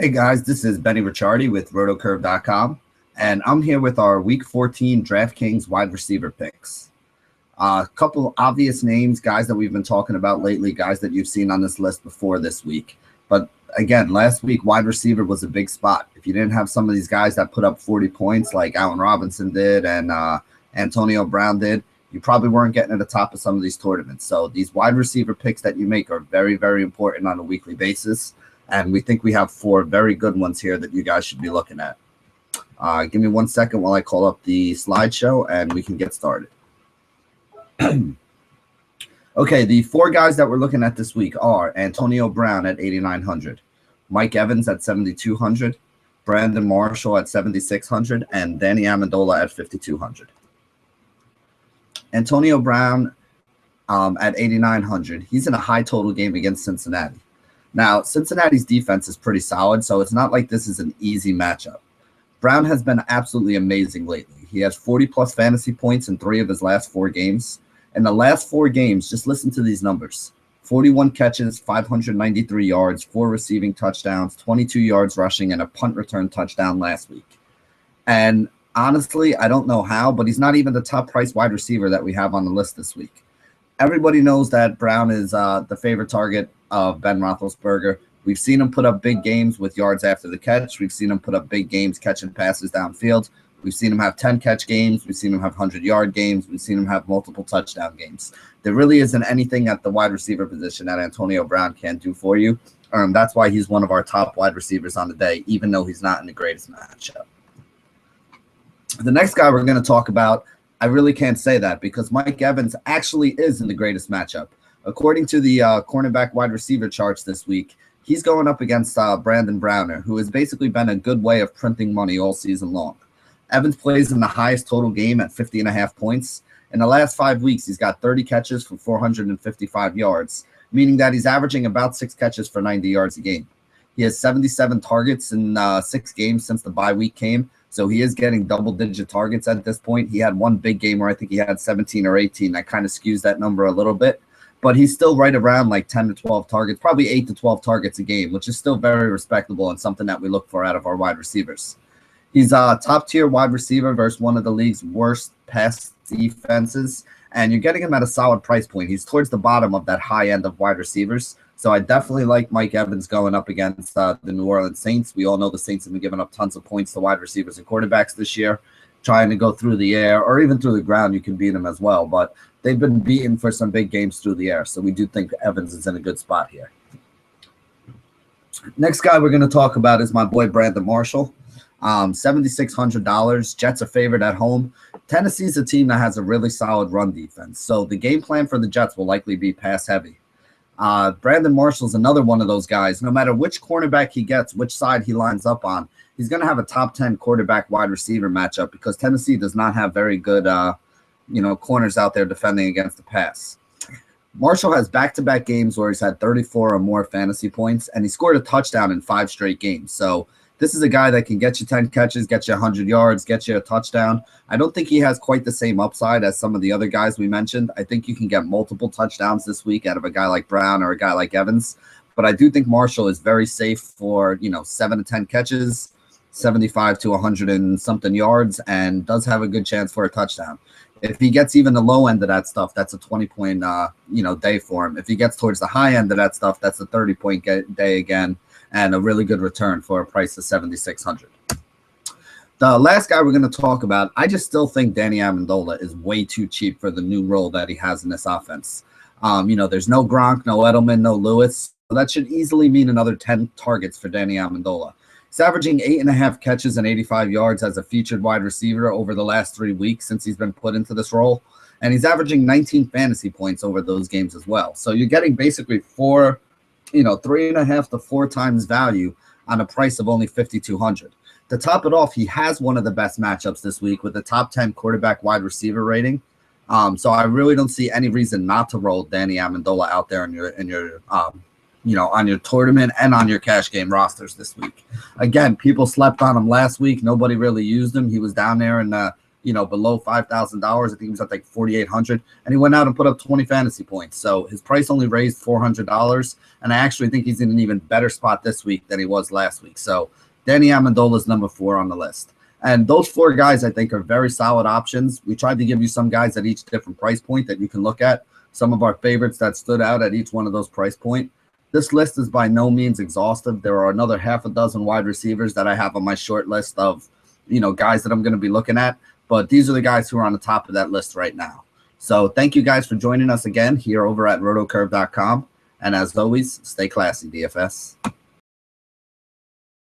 Hey guys, this is Benny Ricciardi with rotocurve.com, and I'm here with our Week 14 DraftKings wide receiver picks. A couple obvious names, guys that we've been talking about lately, guys that you've seen on this list before this week. But again, last week, wide receiver was a big spot. If you didn't have some of these guys that put up 40 points like Allen Robinson did and Antonio Brown did, you probably weren't getting at the top of some of these tournaments. So these wide receiver picks that you make are very, very important on a weekly basis. And we think we have 4 very good ones here that you guys should be looking at. Give me 1 second while I call up the slideshow and we can get started. Okay, the 4 guys that we're looking at this week are Antonio Brown at 8,900, Mike Evans at 7,200, Brandon Marshall at 7,600, and Danny Amendola at 5,200. Antonio Brown at 8,900. He's in a high total game against Cincinnati. Now, Cincinnati's defense is pretty solid, so it's not like this is an easy matchup. Brown has been absolutely amazing lately. He has 40-plus fantasy points in 3 of his last 4 games. In the last 4 games, just listen to these numbers. 41 catches, 593 yards, 4 receiving touchdowns, 22 yards rushing, and a punt return touchdown last week. And honestly, I don't know how, but he's not even the top-priced wide receiver that we have on the list this week. Everybody knows that Brown is the favorite target of Ben Roethlisberger. We've seen him put up big games with yards after the catch. We've seen him put up big games catching passes downfield. We've seen him have 10-catch games. We've seen him have 100-yard games. We've seen him have multiple touchdown games. There really isn't anything at the wide receiver position that Antonio Brown can't do for you. That's why he's one of our top wide receivers on the day, even though he's not in the greatest matchup. The next guy we're going to talk about, I really can't say that because Mike Evans actually is in the greatest matchup. According to the cornerback wide receiver charts this week, he's going up against Brandon Browner, who has basically been a good way of printing money all season long. Evans plays in the highest total game at 50.5 points. In the last 5 weeks, he's got 30 catches for 455 yards, meaning that he's averaging about 6 catches for 90 yards a game. He has 77 targets in 6 games since the bye week came, so he is getting double-digit targets at this point. He had one big game where I think he had 17 or 18. That kind of skews that number a little bit. But he's still right around like 10 to 12 targets, probably 8 to 12 targets a game, which is still very respectable and something that we look for out of our wide receivers. He's a top-tier wide receiver versus one of the league's worst pass defenses, and you're getting him at a solid price point. He's towards the bottom of that high end of wide receivers, so I definitely like Mike Evans going up against the New Orleans Saints. We all know the Saints have been giving up tons of points to wide receivers and quarterbacks this year. Trying to go through the air or even through the ground, you can beat them as well, but they've been beaten for some big games through the air, so we do think Evans is in a good spot here. Next guy we're going to talk about is my boy Brandon Marshall. $7,600. Jets are favored at home. Tennessee's a team that has a really solid run defense, so the game plan for the Jets will likely be pass heavy. Brandon Marshall's another one of those guys. No matter which cornerback he gets, which side he lines up on, he's going to have a top 10 quarterback wide receiver matchup because Tennessee does not have very good corners out there defending against the pass. Marshall has back-to-back games where he's had 34 or more fantasy points, and he scored a touchdown in 5 straight games. So this is a guy that can get you 10 catches, get you 100 yards, get you a touchdown. I don't think he has quite the same upside as some of the other guys we mentioned. I think you can get multiple touchdowns this week out of a guy like Brown or a guy like Evans. But I do think Marshall is very safe for, 7 to 10 catches, 75 to 100 and something yards, and does have a good chance for a touchdown. If he gets even the low end of that stuff, that's a 20-point, day for him. If he gets towards the high end of that stuff, that's a 30-point day again, and a really good return for a price of $7,600. The last guy we're going to talk about, I just still think Danny Amendola is way too cheap for the new role that he has in this offense. There's no Gronk, no Edelman, no Lewis. So that should easily mean another 10 targets for Danny Amendola. He's averaging 8.5 catches and 85 yards as a featured wide receiver over the last 3 weeks since he's been put into this role. And he's averaging 19 fantasy points over those games as well. So you're getting basically 3.5 to 4 times value on a price of only $5,200. To top it off, he has one of the best matchups this week with the top 10 quarterback wide receiver rating. So I really don't see any reason not to roll Danny Amendola out there in your on your tournament and on your cash game rosters this week. Again, people slept on him last week. Nobody really used him. He was down there in the below $5,000. I think he was at like 4,800, and he went out and put up 20 fantasy points. So his price only raised $400, and I actually think he's in an even better spot this week than he was last week. So Danny Amendola is number 4 on the list. And those 4 guys, I think, are very solid options. We tried to give you some guys at each different price point that you can look at, some of our favorites that stood out at each one of those price point. This list is by no means exhaustive. There are another half a dozen wide receivers that I have on my short list of, guys that I'm going to be looking at. But these are the guys who are on the top of that list right now. So thank you guys for joining us again here over at rotocurve.com. And as always, stay classy, DFS.